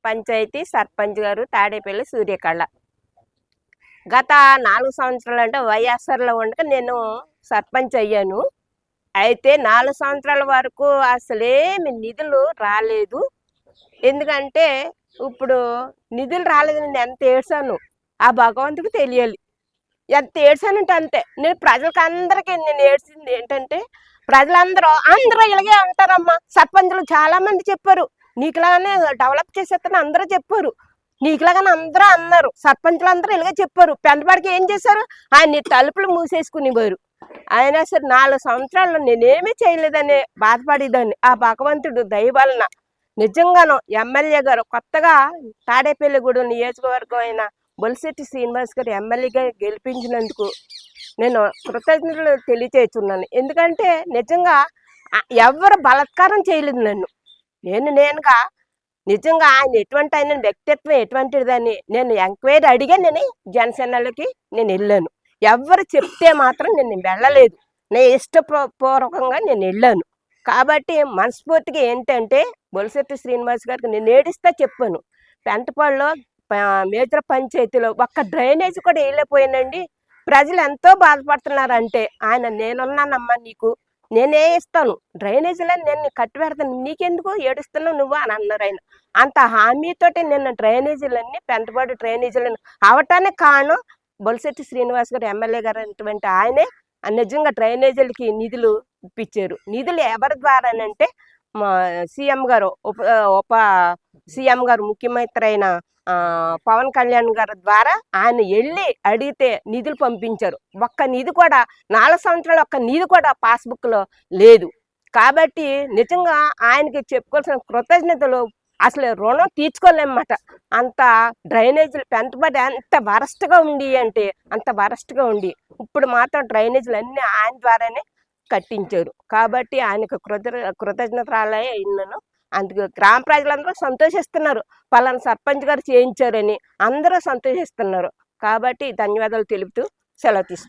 పంచాయతీ సర్పంచ్ గారు తాడేపల్లి సూర్యకళ. గత 4 సంవత్సరాలు అంటే వైఎస్ఆర్లో ఉండక నేను సర్పంచ్ అయ్యాను. అయితే 4 సంవత్సరాల వరకు అసలేమి నిధులు రాలేదు. ఎందుకంటే ఇప్పుడు నిధులు రాలేదని నేను ఎంత ఏడ్చాను ఆ భగవంతుడికి తెలియాలి. ఎంత ఏడ్చానంటే అంతే. నేను ప్రజలకు అందరికీ నేను ఏడ్చింది ఏంటంటే, ప్రజలందరూ ఇలాగే అంటారమ్మా. సర్పంచులు చాలా మంది చెప్పారు, నీకులాగానే డెవలప్ చేసేస్తాను అందరూ చెప్పారు, నీకులాగానే అందరూ అన్నారు. సర్పంచులు అందరూ ఇలాగే చెప్పారు. పెంటపాడికి ఏం చేశారు, ఆయన తలుపులు మూసేసుకునేవారు. అయినా సరే 4 సంవత్సరాల్లో నేనేమీ చేయలేదని బాధపడేదాన్ని. ఆ భగవంతుడు దయ వలన నిజంగాను ఎమ్మెల్యే గారు కొత్తగా తాడేపల్లిగూడెం నియోజకవర్గం అయిన బొలిశెట్టి శ్రీనివాస్ గారు ఎమ్మెల్యేగా గెలిపించినందుకు నేను కృతజ్ఞతలు తెలియచేస్తున్నాను. ఎందుకంటే నిజంగా ఎవరు బలాత్కారం చేయలేదు నన్ను. నేనుగా నిజంగా ఆయన ఎటువంటి ఆయన వ్యక్తిత్వం ఎటువంటిదని నేను ఎంక్వైరీ అడిగా నేను జనసేనలోకి నేను వెళ్ళాను. ఎవరు చెప్తే మాత్రం నేను వెళ్ళలేదు. నేను ఇష్టపూర్వకంగా నేను వెళ్ళాను. కాబట్టి మనస్ఫూర్తిగా ఏంటంటే బొలిశెట్టి శ్రీనివాస్ గారికి నేను ఏడిస్తా చెప్పాను. పెంటపాడులో మేజర్ పంచాయతీలో ఒక్క డ్రైనేజ్ కూడా వేయలేకపోయానండి. ప్రజలు ఎంతో బాధపడుతున్నారంటే ఆయన నేనున్నానమ్మా, నీకు నేనే ఇస్తాను డ్రైనేజీలో, నేను కట్టి పెడతాను, నీకెందుకు ఏడుస్తున్నావు నువ్వు అని అన్నారు ఆయన. అంత హామీతోటి నేను డ్రైనేజీలన్నీ పెంటపాడు డ్రైనేజీలను అవటానికి కారణం బొలిశెట్టి శ్రీనివాస్ గారు ఎమ్మెల్యే గారు అటువంటి ఆయనే నిజంగా డ్రైనేజీలకి నిధులు ఇప్పించారు. నిధులు ఎవరి ద్వారానంటే మా సీఎం గారు ఉప సీఎం గారు ముఖ్యమంత్రి అయిన పవన్ కళ్యాణ్ గారి ద్వారా ఆయన వెళ్ళి అడిగితే నిధులు పంపించారు. ఒక్క నిధి కూడా 4 సంవత్సరాలు ఒక్క నిధి కూడా పాస్బుక్లో లేదు. కాబట్టి నిజంగా ఆయనకి చెప్పుకోవాల్సిన కృతజ్ఞతలు అసలు రుణం తీర్చుకోలేమన్నమాట. అంత డ్రైనేజీలు పెంటబడి అంత వరస్ట్గా ఉండి అంటే అంత వరస్ట్గా ఉండి ఇప్పుడు మాత్రం డ్రైనేజీలు అన్నీ ఆయన ద్వారానే కట్టించారు. కాబట్టి ఆయనకు కృతజ్ఞతరాలే అయినాను. అందుకు గ్రామ ప్రజలందరూ సంతోషిస్తున్నారు, పలానా సర్పంచ్ గారు చేయించారని అందరూ సంతోషిస్తున్నారు. కాబట్టి ధన్యవాదాలు తెలుపుతూ సెలవు తీసుకుంటాను.